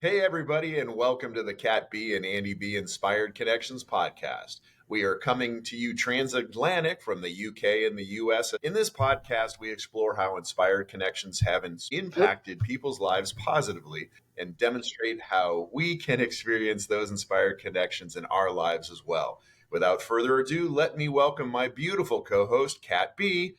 Hey, everybody, and welcome to the Cat B and Andy B Inspired Connections podcast. We are coming to you transatlantic from the UK and the US. In this podcast, we explore how inspired connections have impacted people's lives positively and demonstrate how we can experience those inspired connections in our lives as well. Without further ado, let me welcome my beautiful co host, Cat B.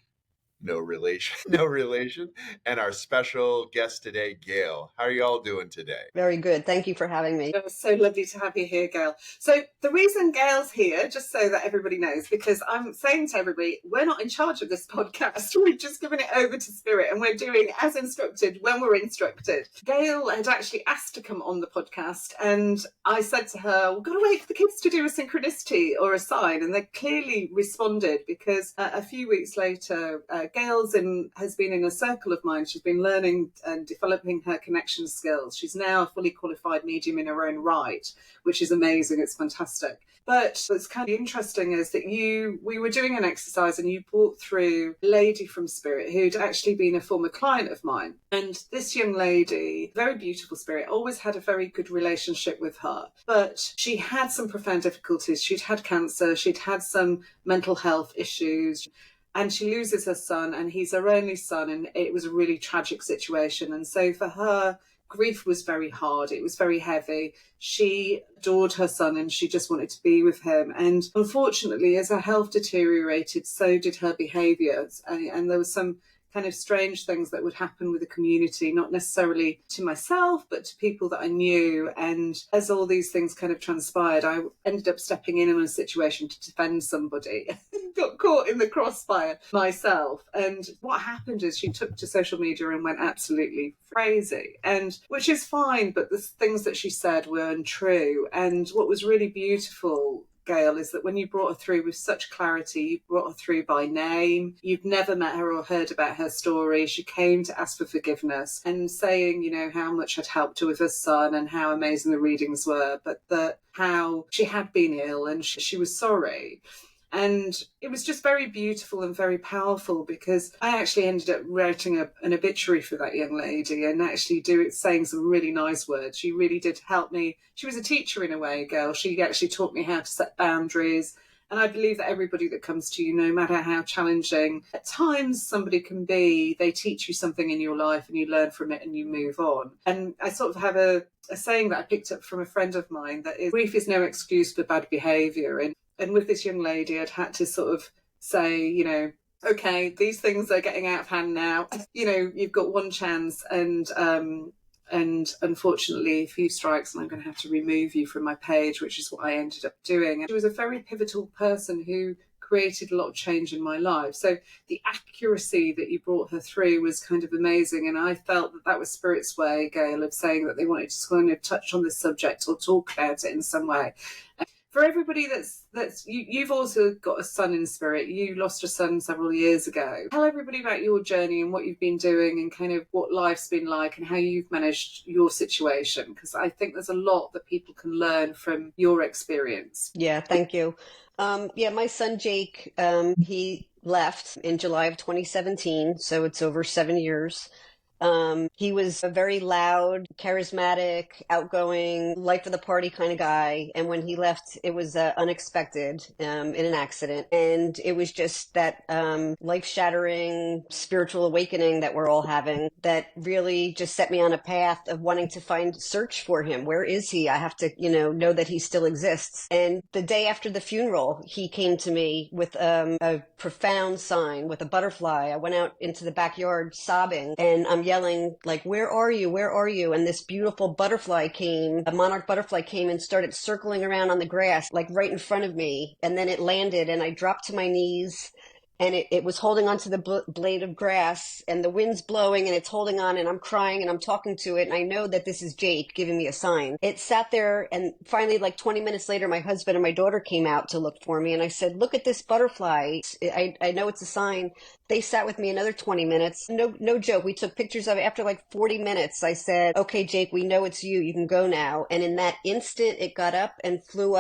No relation, no relation. And our special guest today, Gail. How are you all doing today? Very good. Thank you for having me. It was so lovely to have you here, Gail. So the reason Gail's here, just so that everybody knows, because I'm saying to everybody, we're not in charge of this podcast. We've just given it over to Spirit and we're doing as instructed when we're instructed. Gail had actually asked to come on the podcast and I said to her, we've got to wait for the kids to do a synchronicity or a sign. And they clearly responded because a few weeks later, Gail's has been in a circle of mine. She's been learning and developing her connection skills. She's now a fully qualified medium in her own right, which is amazing. It's fantastic. But what's kind of interesting is that we were doing an exercise and you brought through a lady from Spirit who'd actually been a former client of mine. And this young lady, very beautiful spirit, always had a very good relationship with her. But she had some profound difficulties. She'd had cancer. She'd had some mental health issues. And she loses her son, and he's her only son, and it was a really tragic situation. And so for her, grief was very hard. It was very heavy. She adored her son and she just wanted to be with him. And unfortunately, as her health deteriorated, so did her behaviours. And there was some kind of strange things that would happen with the community, not necessarily to myself, but to people that I knew. And as all these things kind of transpired, I ended up stepping in a situation to defend somebody. Got caught in the crossfire myself. And what happened is she took to social media and went absolutely crazy, and which is fine, but the things that she said were untrue. And what was really beautiful, Gail, is that when you brought her through with such clarity, you brought her through by name. You'd never met her or heard about her story. She came to ask for forgiveness and saying, how much had helped her with her son and how amazing the readings were, but that how she had been ill and she was sorry. And it was just very beautiful and very powerful because I actually ended up writing an obituary for that young lady and actually saying some really nice words. She really did help me. She was a teacher in a way, Gail. She actually taught me how to set boundaries. And I believe that everybody that comes to you, no matter how challenging at times somebody can be, they teach you something in your life and you learn from it and you move on. And I sort of have a saying that I picked up from a friend of mine that is, grief is no excuse for bad behaviour. And with this young lady, I'd had to sort of say, okay, these things are getting out of hand now. You've got one chance and unfortunately, a few strikes and I'm going to have to remove you from my page, which is what I ended up doing. And she was a very pivotal person who created a lot of change in my life. So the accuracy that you brought her through was kind of amazing. And I felt that was Spirit's way, Gail, of saying that they wanted to kind of touch on this subject or talk about it in some way. For everybody you've also got a son in Spirit. You lost a son several years ago. Tell everybody about your journey and what you've been doing and kind of what life's been like and how you've managed your situation, because I think there's a lot that people can learn from your experience. Yeah, thank you. My son Jake, he left in July of 2017, so it's over 7 years. He was a very loud, charismatic, outgoing, life of the party kind of guy. And when he left, it was unexpected in an accident. And it was just that life-shattering spiritual awakening that we're all having that really just set me on a path of wanting to search for him. Where is he? I have to, know that he still exists. And the day after the funeral, he came to me with a profound sign with a butterfly. I went out into the backyard sobbing, and I'm yelling, like, where are you? Where are you? And this beautiful butterfly came, a monarch butterfly came and started circling around on the grass, like right in front of me. And then it landed and I dropped to my knees and it was holding onto the blade of grass and the wind's blowing and it's holding on and I'm crying and I'm talking to it. And I know that this is Jake giving me a sign. It sat there and finally, like 20 minutes later, my husband and my daughter came out to look for me. And I said, look at this butterfly. I know it's a sign. They sat with me another 20 minutes. No joke. We took pictures of it. After like 40 minutes, I said, okay, Jake, we know it's you. You can go now. And in that instant, it got up and flew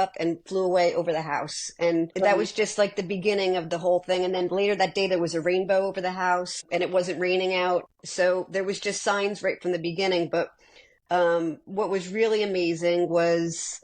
away over the house. And that was just like the beginning of the whole thing. And then later that day, there was a rainbow over the house and it wasn't raining out. So there was just signs right from the beginning. But What was really amazing was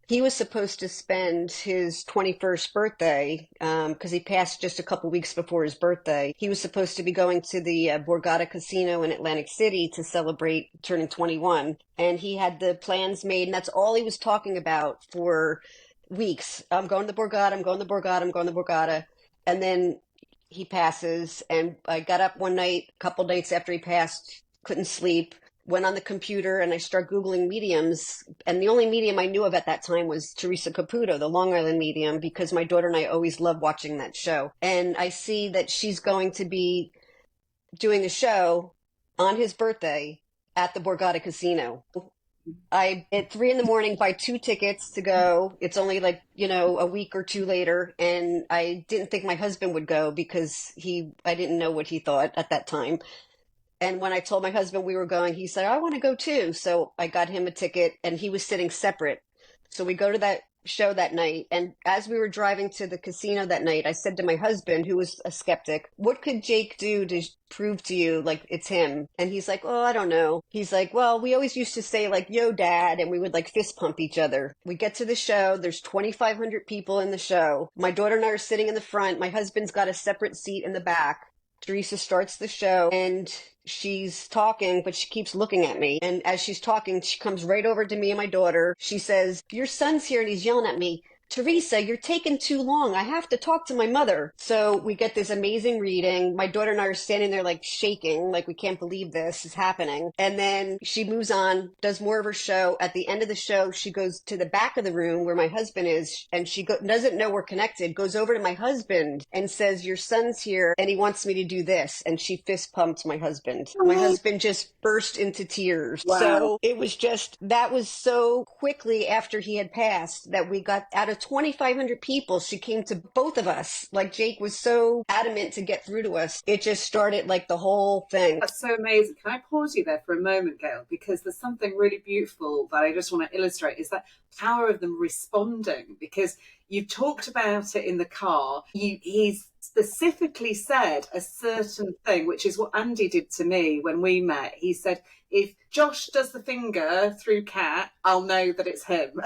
he was supposed to spend his 21st birthday, because he passed just a couple weeks before his birthday. He was supposed to be going to the Borgata Casino in Atlantic City to celebrate turning 21. And he had the plans made, and that's all he was talking about for weeks. I'm going to the Borgata, I'm going to the Borgata, I'm going to the Borgata. And then he passes, and I got up one night, a couple nights after he passed, couldn't sleep, went on the computer, and I started Googling mediums. And the only medium I knew of at that time was Teresa Caputo, the Long Island medium, because my daughter and I always loved watching that show. And I see that she's going to be doing a show on his birthday at the Borgata Casino. I, at 3 a.m, buy 2 tickets to go. It's only like, a week or two later. And I didn't think my husband would go because I didn't know what he thought at that time. And when I told my husband we were going, he said, I want to go too. So I got him a ticket, and he was sitting separate. So we go to that show that night. And as we were driving to the casino that night, I said to my husband, who was a skeptic, what could Jake do to prove to you like it's him? And he's like, oh, I don't know. He's like, well, we always used to say like, yo, dad. And we would like fist pump each other. We get to the show. There's 2,500 people in the show. My daughter and I are sitting in the front. My husband's got a separate seat in the back. Teresa starts the show, and she's talking, but she keeps looking at me. And as she's talking, she comes right over to me and my daughter. She says, your son's here, and he's yelling at me. Teresa, you're taking too long. I have to talk to my mother. So we get this amazing reading. My daughter and I are standing there like shaking, like we can't believe this is happening. And then she moves on, does more of her show. At the end of the show, she goes to the back of the room where my husband is, and she doesn't know we're connected, goes over to my husband and says, your son's here and he wants me to do this. And she fist pumped my husband. My husband just burst into tears. Wow. So it was just, that was so quickly after he had passed that we got out of 2,500 people. She came to both of us. Like Jake was so adamant to get through to us. It just started like the whole thing. That's so amazing. Can I pause you there for a moment, Gail? Because there's something really beautiful that I just want to illustrate is that power of them responding, because you talked about it in the car. He's specifically said a certain thing, which is what Andy did to me when we met. He said, if Josh does the finger through Kat, I'll know that it's him.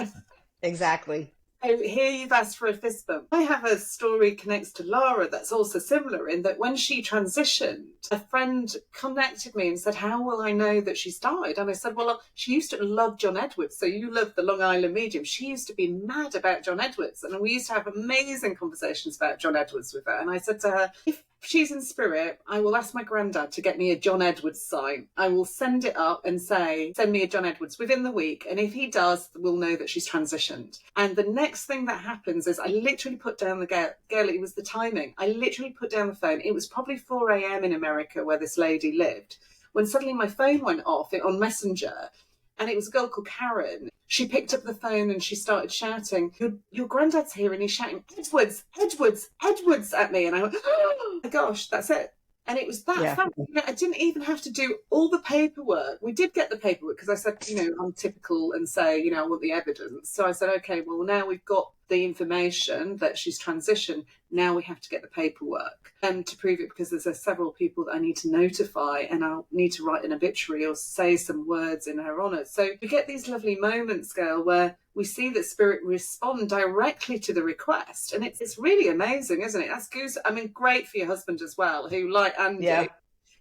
Exactly. So here you've asked for a fist bump. I have a story connects to Lara that's also similar in that when she transitioned, a friend connected me and said, how will I know that she's died? And I said, well, she used to love John Edwards. So you love the Long Island medium. She used to be mad about John Edwards. And we used to have amazing conversations about John Edwards with her. And I said to her, if she's in spirit, I will ask my granddad to get me a John Edwards sign. I will send it up and say, send me a John Edwards within the week. And if he does, we'll know that she's transitioned. And the next thing that happens is I literally put down the Gail, it was the timing. I literally put down the phone. It was probably 4 a.m. in America where this lady lived, when suddenly my phone went off on Messenger. And it was a girl called Karen. She picked up the phone and she started shouting, your granddad's here, and he's shouting, Edwards, Edwards, Edwards at me. And I went, oh my gosh, that's it. And it was that fact. I didn't even have to do all the paperwork. We did get the paperwork because I said, I'm typical and say, I want the evidence. So I said, okay, well, now we've got the information that she's transitioned. Now we have to get the paperwork to prove it, because there's several people that I need to notify, and I'll need to write an obituary or say some words in her honour. So we get these lovely moments, Gail, where we see that spirit respond directly to the request. And it's really amazing, isn't it? That's goose. I mean, great for your husband as well, who, like Andy,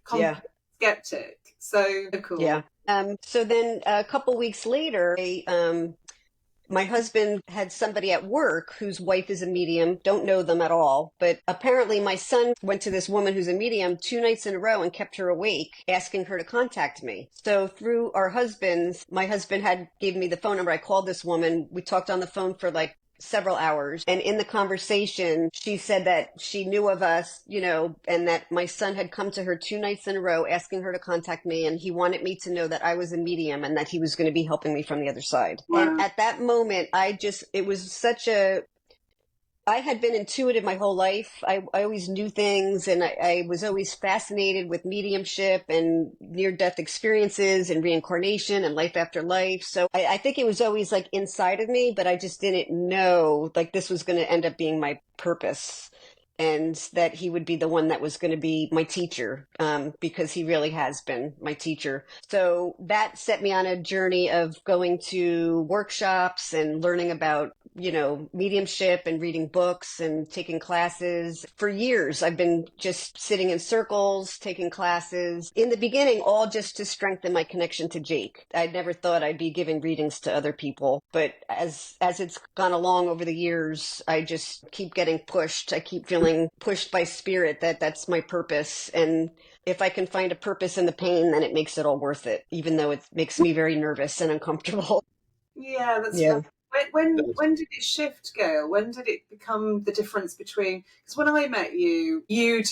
skeptic. So cool. Yeah. So then a couple weeks later, my husband had somebody at work whose wife is a medium, don't know them at all. But apparently my son went to this woman who's a medium 2 nights in a row and kept her awake, asking her to contact me. So through our husbands, my husband gave me the phone number. I called this woman. We talked on the phone for like several hours. And in the conversation, she said that she knew of us, and that my son had come to her 2 nights in a row asking her to contact me. And he wanted me to know that I was a medium and that he was going to be helping me from the other side. Wow. And at that moment, it was such I had been intuitive my whole life. I always knew things, and I was always fascinated with mediumship and near-death experiences and reincarnation and life after life. So I think it was always like inside of me, but I just didn't know like this was going to end up being my purpose. and that he would be the one that was going to be my teacher, because he really has been my teacher. So that set me on a journey of going to workshops and learning about, mediumship and reading books and taking classes. For years, I've been just sitting in circles, taking classes. In the beginning, all just to strengthen my connection to Jake. I never thought I'd be giving readings to other people, but as it's gone along over the years, I just keep getting pushed. I keep feeling pushed by spirit that that's my purpose. And if I can find a purpose in the pain, then it makes it all worth it, even though it makes me very nervous and uncomfortable. Yeah, that's right. When did it shift, Gail? When did it become the difference between? Because when I met you, you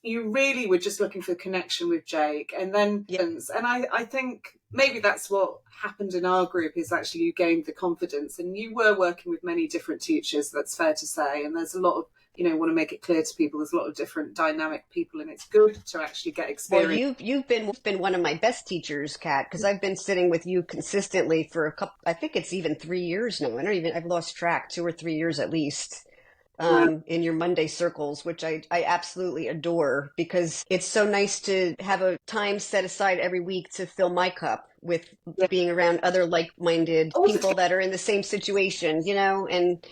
really were just looking for connection with Jake, and then and I think maybe that's what happened in our group is actually you gained the confidence, and you were working with many different teachers. That's fair to say, and there's a lot of want to make it clear to people there's a lot of different dynamic people, and it's good to actually get experience. Well, you've been one of my best teachers, Kat, because I've been sitting with you consistently for I think it's even 3 years now. I've lost track, 2 or 3 years at least. In your Monday circles, which I absolutely adore, because it's so nice to have a time set aside every week to fill my cup with being around other like-minded people that are in the same situation, and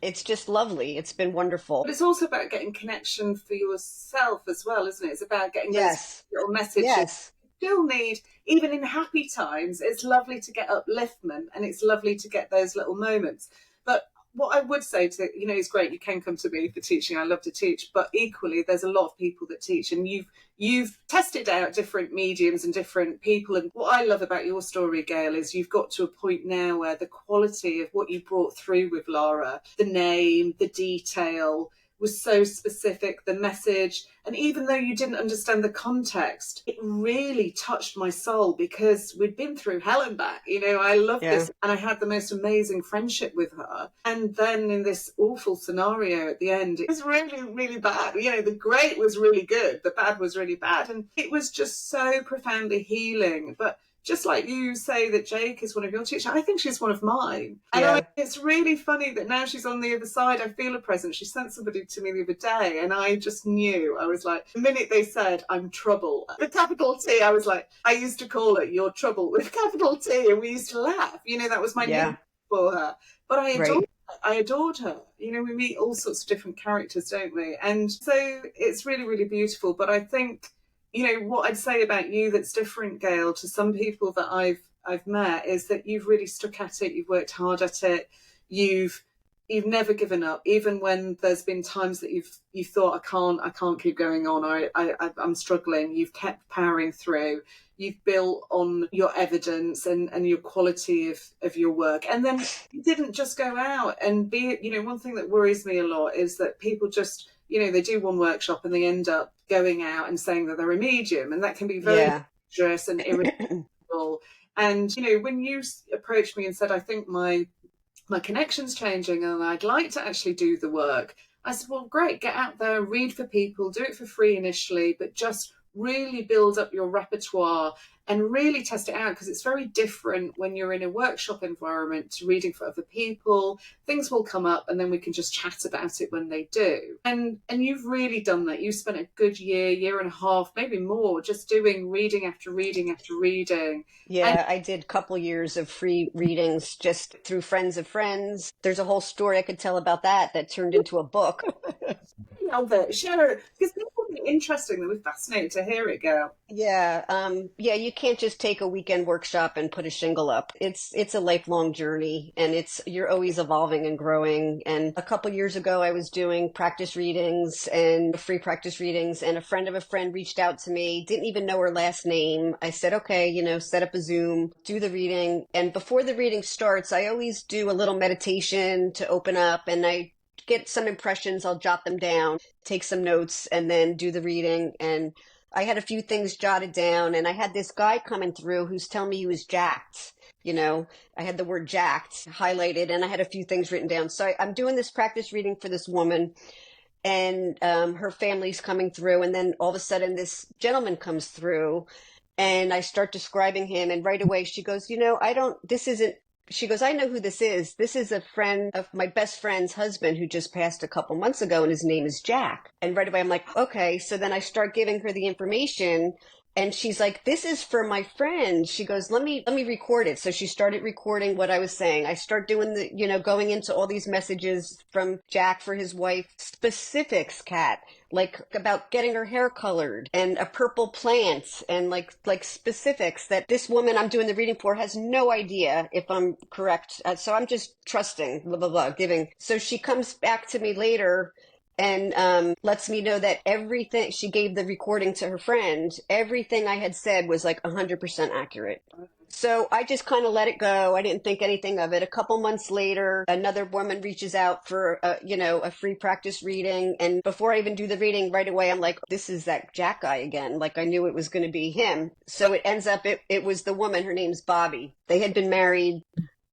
it's just lovely. It's been wonderful. But it's also about getting connection for yourself as well, isn't it? It's about getting those little messages. Yes. You still need, even in happy times, it's lovely to get upliftment, and it's lovely to get those little moments. But what I would say to, it's great you can come to me for teaching. I love to teach, but equally there's a lot of people that teach, and you've tested out different mediums and different people. And what I love about your story, Gail, is you've got to a point now where the quality of what you brought through with Lara, the name, the detail, was so specific, the message. And even though you didn't understand the context, it really touched my soul, because we'd been through hell and back. I love this. And I had the most amazing friendship with her. And then in this awful scenario at the end, it was really, really bad. The great was really good. The bad was really bad. And it was just so profoundly healing. But just like you say that Jake is one of your teachers, I think she's one of mine. And it's really funny that now she's on the other side. I feel a presence. She sent somebody to me the other day, and I just knew. I was like, the minute they said, I'm trouble, with capital T, I was like, I used to call her your trouble with capital T, and we used to laugh. That was my name for her. But I adored her. I adored her. We meet all sorts of different characters, don't we? And so it's really, really beautiful. But I think, what I'd say about you that's different, Gail, to some people that I've met, is that you've really stuck at it. You've worked hard at it. You've never given up, even when there's been times that you've thought I can't keep going on, or I'm struggling. You've kept powering through. You've built on your evidence and your quality of your work, and then you didn't just go out and be. One thing that worries me a lot is that people just they do one workshop and they end up going out and saying that they're a medium, and that can be very dangerous and irritable. And when you approached me and said, I think my connection's changing and I'd like to actually do the work, I said, well, great, get out there, read for people, do it for free initially, but just really build up your repertoire and really test it out, because it's very different when you're in a workshop environment to reading for other people. Things will come up and then we can just chat about it when they do. And you've really done that. You spent a good year and a half, maybe more, just doing reading after reading after reading. Yeah, I did a couple years of free readings just through friends of friends. There's a whole story I could tell about that turned into a book. Share it, because people will be interesting. They'll be fascinated to hear it, Gail. Yeah, you can't just take a weekend workshop and put a shingle up. It's a lifelong journey, and you're always evolving and growing. And a couple years ago, I was doing practice readings and free practice readings, and a friend of a friend reached out to me, didn't even know her last name. I said, okay, set up a Zoom, do the reading. And before the reading starts, I always do a little meditation to open up, and I get some impressions, I'll jot them down, take some notes, and then do the reading. And I had a few things jotted down, and I had this guy coming through who's telling me he was jacked. I had the word jacked highlighted, and I had a few things written down. So I'm doing this practice reading for this woman, and her family's coming through, and then all of a sudden this gentleman comes through, and I start describing him, and right away she goes, this isn't She goes, I know who this is. This is a friend of my best friend's husband who just passed a couple months ago, and his name is Jack. And right away, I'm like, okay. So then I start giving her the information. And she's like, this is for my friend. She goes, let me record it. So she started recording what I was saying. I start doing going into all these messages from Jack for his wife, specifics, Kat, like about getting her hair colored and a purple plant and like specifics that this woman I'm doing the reading for has no idea if I'm correct. So I'm just trusting, blah, blah, blah, giving. So she comes back to me later and lets me know that everything, she gave the recording to her friend, everything I had said was like 100% accurate. So I just kind of let it go. I didn't think anything of it. A couple months later, another woman reaches out for a free practice reading. And before I even do the reading, right away, I'm like, this is that Jack guy again. Like I knew it was going to be him. So it ends up, it was the woman. Her name's Bobby. They had been married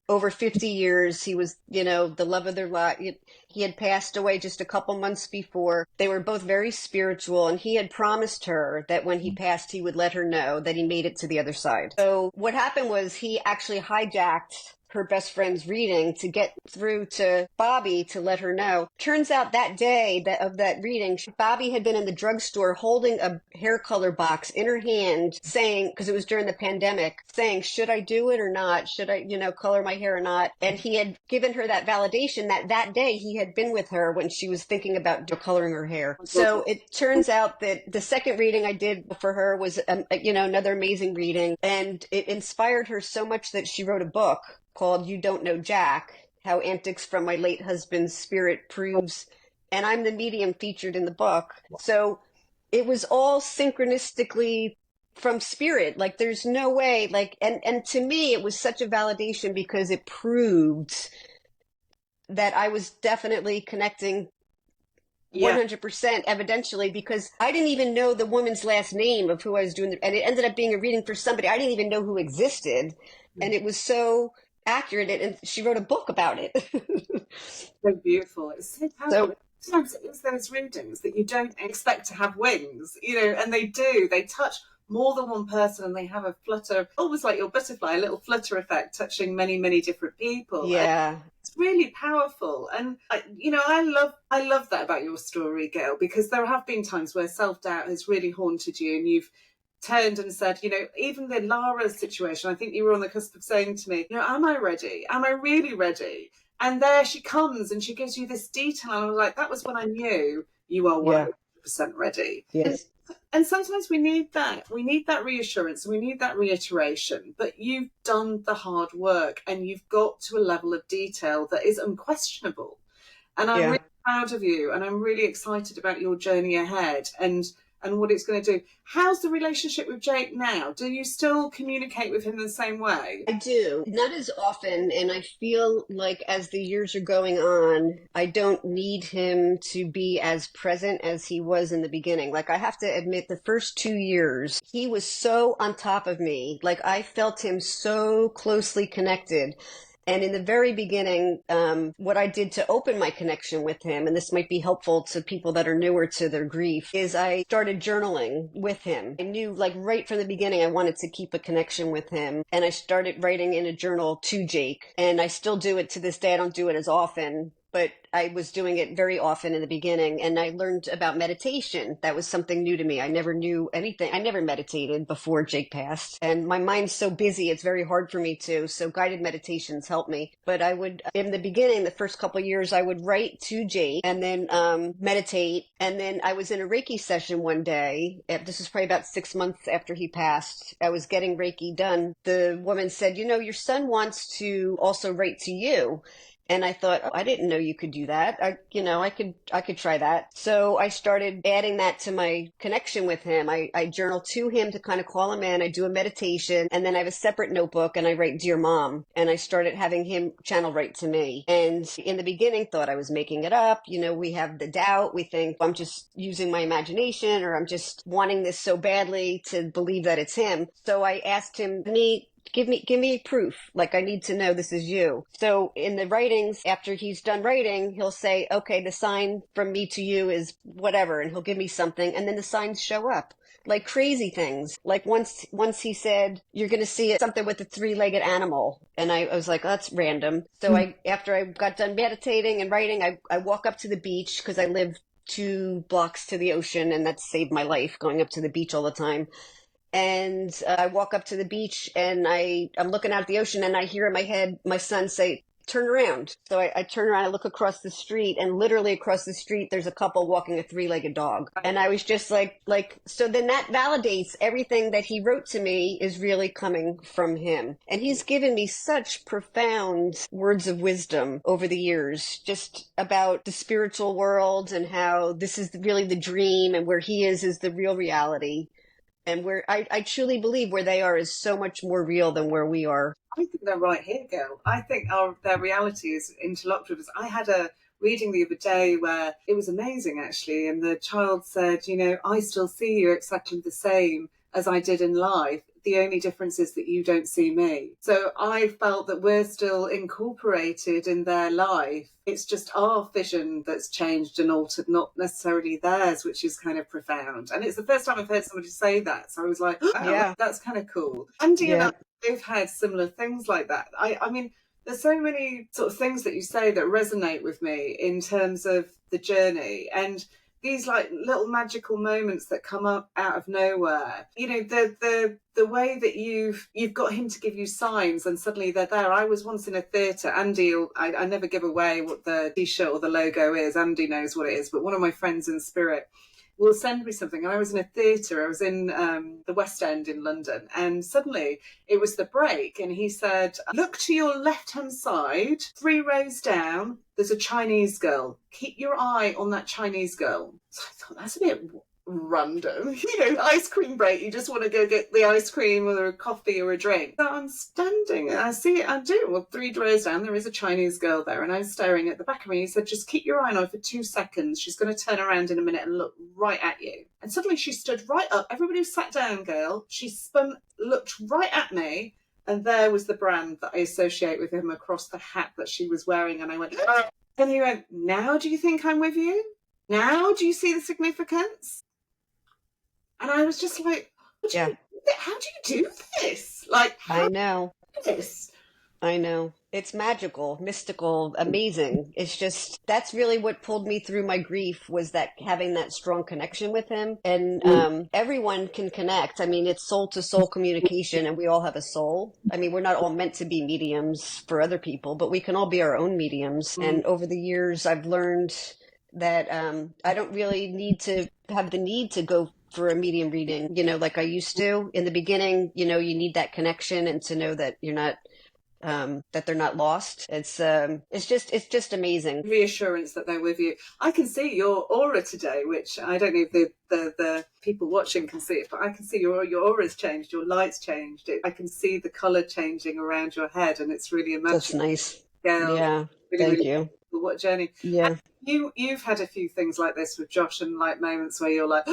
over 50 years. He was, the love of their life. He had passed away just a couple months before. They were both very spiritual, and he had promised her that when he passed, he would let her know that he made it to the other side. So what happened was he actually hijacked her best friend's reading to get through to Bobby to let her know. Turns out that day of that reading, Bobby had been in the drugstore holding a hair color box in her hand saying, because it was during the pandemic, saying, should I do it or not? Should I, color my hair or not? And he had given her that validation that day he had been with her when she was thinking about coloring her hair. So it turns out that the second reading I did for her was, another amazing reading. And it inspired her so much that she wrote a book called You Don't Know Jack, How Antics from My Late Husband's Spirit Proves, and I'm the medium featured in the book. So it was all synchronistically from spirit. Like there's no way, and to me it was such a validation because it proved that I was definitely connecting 100% evidentially, because I didn't even know the woman's last name of who I was doing, and it ended up being a reading for somebody I didn't even know who existed, and it was so accurate, and she wrote a book about it. So beautiful. It's so powerful. Sometimes it's those readings that you don't expect to have wings, and they do. They touch more than one person, and they have a flutter, almost like your butterfly, a little flutter effect touching many, many different people. Yeah. And it's really powerful. And, I love that about your story, Gail, because there have been times where self-doubt has really haunted you, and you've turned and said, even the Lara situation, I think you were on the cusp of saying to me, am I ready? Am I really ready? And there she comes and she gives you this detail. And I was like, that was when I knew you are 100% ready. Yes. And sometimes we need that. We need that reassurance. We need that reiteration. But you've done the hard work and you've got to a level of detail that is unquestionable. And I'm really proud of you. And I'm really excited about your journey ahead and what it's going to do. How's the relationship with Jake now? Do you still communicate with him the same way? I do. Not as often, and I feel like as the years are going on, I don't need him to be as present as he was in the beginning. Like, I have to admit, the first 2 years, he was so on top of me. Like, I felt him so closely connected. And in the very beginning, what I did to open my connection with him, and this might be helpful to people that are newer to their grief, is I started journaling with him. I knew, like, right from the beginning, I wanted to keep a connection with him. And I started writing in a journal to Jake. And I still do it to this day. I don't do it as often, but I was doing it very often in the beginning, and I learned about meditation. That was something new to me. I never knew anything. I never meditated before Jake passed, and my mind's so busy, it's very hard for me to. So guided meditations help me. But I would, in the beginning, the first couple of years, I would write to Jake and then meditate. And then I was in a Reiki session one day. This was probably about 6 months after he passed. I was getting Reiki done. The woman said, your son wants to also write to you. And I thought, I didn't know you could do that. I could try that. So I started adding that to my connection with him. I journal to him to kind of call him in. I do a meditation, and then I have a separate notebook and I write Dear Mom. And I started having him channel write to me. And in the beginning thought I was making it up. We have the doubt. We think I'm just using my imagination, or I'm just wanting this so badly to believe that it's him. So I asked him, Give me proof. Like, I need to know this is you. So in the writings, after he's done writing, he'll say, okay, the sign from me to you is whatever. And he'll give me something. And then the signs show up. like crazy things. Like once he said, "You're going to see something with a three-legged animal," and I was like, oh, "That's random." So after I got done meditating and writing, I walk up to the beach because I live 2 blocks to the ocean, and that saved my life going up to the beach all the time. And I walk up to the beach, and I'm looking out at the ocean, and I hear in my head my son say, "Turn around." So I turn around, I look across the street, and literally across the street, there's a couple walking a three-legged dog. And I was just so then that validates everything that he wrote to me is really coming from him. And he's given me such profound words of wisdom over the years, just about the spiritual world and how this is really the dream, and where he is the real reality. And where I truly believe where they are is so much more real than where we are. I think they're right here, Gail. I think their reality is interlocked with us. I had a reading the other day where it was amazing, actually, and the child said, I still see you exactly the same as I did in life. The only difference is that you don't see me. So I felt that we're still incorporated in their life. It's just our vision that's changed and altered, not necessarily theirs, which is kind of profound. And it's the first time I've heard somebody say that. So I was like, wow, Yeah. that's kind of cool. Andy and Yeah. I both had similar things like that. I mean, there's so many sort of things that you say that resonate with me in terms of the journey. And these like little magical moments that come up out of nowhere. The way that you've got him to give you signs and suddenly they're there. I was once in a theatre. Andy, I never give away what the T-shirt or the logo is. Andy knows what it is, but one of my friends in spirit will send me something. And I was in a theatre. I was in the West End in London, and suddenly it was the break, and he said, "Look to your left-hand side, 3 rows down, there's a Chinese girl. Keep your eye on that Chinese girl." So I thought, that's a bit random. Ice cream break, you just want to go get the ice cream or a coffee or a drink. So I'm standing and I see it, I do. Well, 3 rows down, there is a Chinese girl there, and I'm staring at the back of me. He said, "Just keep your eye on her for 2 seconds. She's going to turn around in a minute and look right at you." And suddenly she stood right up. Everybody sat down, Gail. She spun, looked right at me, and there was the brand that I associate with him across the hat that she was wearing. And I went, and he went, "Now do you think I'm with you? Now do you see the significance?" And I was just like, how do you do this? Like, I know. This? I know. It's magical, mystical, amazing. It's just, that's really what pulled me through my grief, was that having that strong connection with him. And everyone can connect. I mean, it's soul to soul communication, and we all have a soul. I mean, we're not all meant to be mediums for other people, but we can all be our own mediums. And over the years, I've learned that I don't really need to have the need to go for a medium reading, like I used to in the beginning. You need that connection, and to know that you're not, that they're not lost. It's just amazing. Reassurance that they're with you. I can see your aura today, which I don't know if the people watching can see it, but I can see your aura's changed, your light's changed. I can see the colour changing around your head, and it's really magical. That's nice. Gail, Yeah, really, thank really you. cool. What journey. Yeah. And you've had a few things like this with Josh, and like moments where you're like,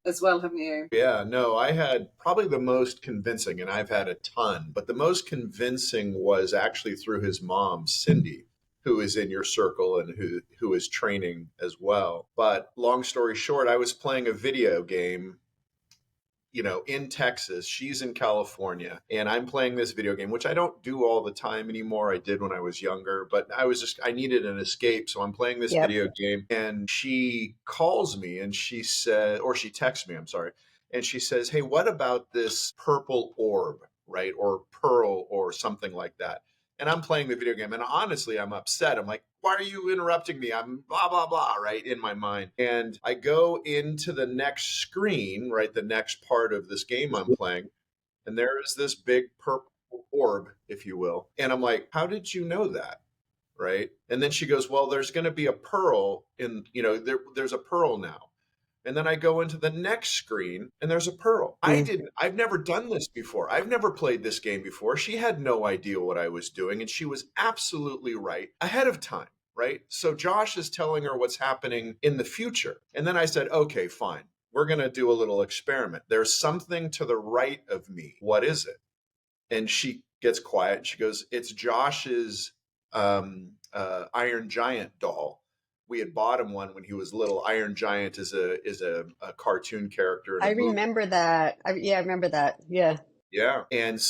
as well, haven't you? Yeah, no, I had probably the most convincing, and I've had a ton, but the most convincing was actually through his mom, Cindy, who is in your circle and who is training as well. But long story short, I was playing a video game, in Texas. She's in California, and I'm playing this video game, which I don't do all the time anymore. I did when I was younger, but I needed an escape. So I'm playing this video game, and she calls me and she said, or she texts me, I'm sorry. And she says, "Hey, what about this purple orb, right? Or pearl or something like that?" And I'm playing the video game, and honestly, I'm upset. I'm like, "Why are you interrupting me? I'm blah, blah, blah," right, in my mind. And I go into the next screen, right, the next part of this game I'm playing, and there is this big purple orb, if you will. And I'm like, "How did you know that?" Right? And then she goes, "Well, there's going to be a pearl in, there's a pearl now." And then I go into the next screen and there's a pearl. I've never done this before. I've never played this game before. She had no idea what I was doing, and she was absolutely right ahead of time, right? So Josh is telling her what's happening in the future. And then I said, "Okay, fine. We're going to do a little experiment. There's something to the right of me. What is it?" And she gets quiet and she goes, "It's Josh's Iron Giant doll, we had bought him one when he was little. Iron Giant is a cartoon character in a I movie. remember that. I remember that. Yeah. Yeah. And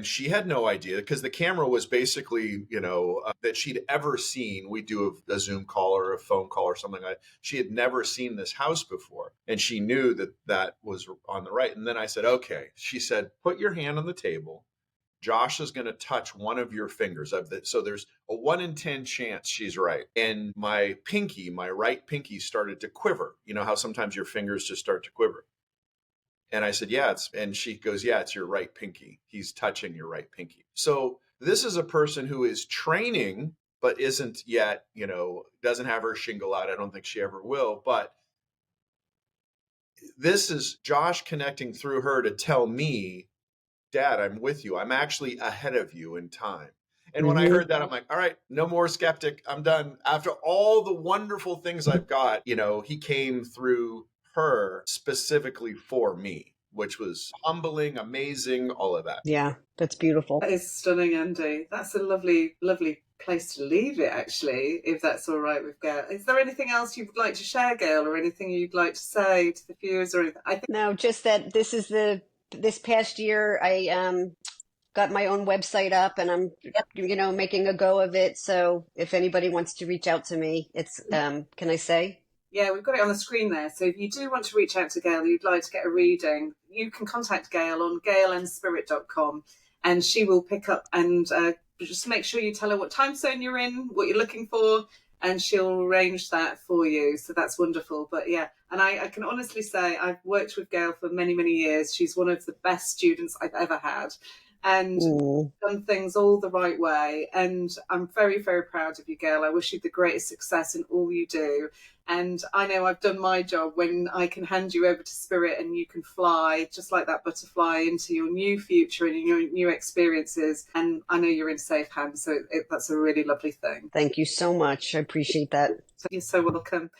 she had no idea because the camera was basically, that she'd ever seen. We do a Zoom call or a phone call or something like that. She had never seen this house before. And she knew that was on the right. And then I said, okay, she said, put your hand on the table. Josh is going to touch one of your fingers. So there's a 1 in 10 chance she's right. And my right pinky started to quiver. You know how sometimes your fingers just start to quiver. And I said, yeah, and she goes, yeah, it's your right pinky. He's touching your right pinky. So this is a person who is training, but isn't yet, doesn't have her shingle out. I don't think she ever will. But this is Josh connecting through her to tell me, Dad, I'm with you. I'm actually ahead of you in time. And when I heard that, I'm like, all right, no more skeptic. I'm done. After all the wonderful things I've got, he came through her specifically for me, which was humbling, amazing, all of that. Yeah, that's beautiful. That is stunning, Andy. That's a lovely, lovely place to leave it, actually, if that's all right with Gail. Is there anything else you'd like to share, Gail, or anything you'd like to say to the viewers or anything? No, just that this past year I got my own website up and I'm making a go of it. So if anybody wants to reach out to me, it's can I say? Yeah, we've got it on the screen there. So if you do want to reach out to Gail, you'd like to get a reading, you can contact Gail on gailandspirit.com and she will pick up and just make sure you tell her what time zone you're in, what you're looking for, and she'll arrange that for you. So that's wonderful. But yeah, and I can honestly say I've worked with Gail for many, many years. She's one of the best students I've ever had. And done things all the right way. And I'm very, very proud of you, Gail. I wish you the greatest success in all you do. And I know I've done my job when I can hand you over to Spirit and you can fly just like that butterfly into your new future and your new experiences. And I know you're in safe hands. So that's a really lovely thing. Thank you so much. I appreciate that. So you're so welcome.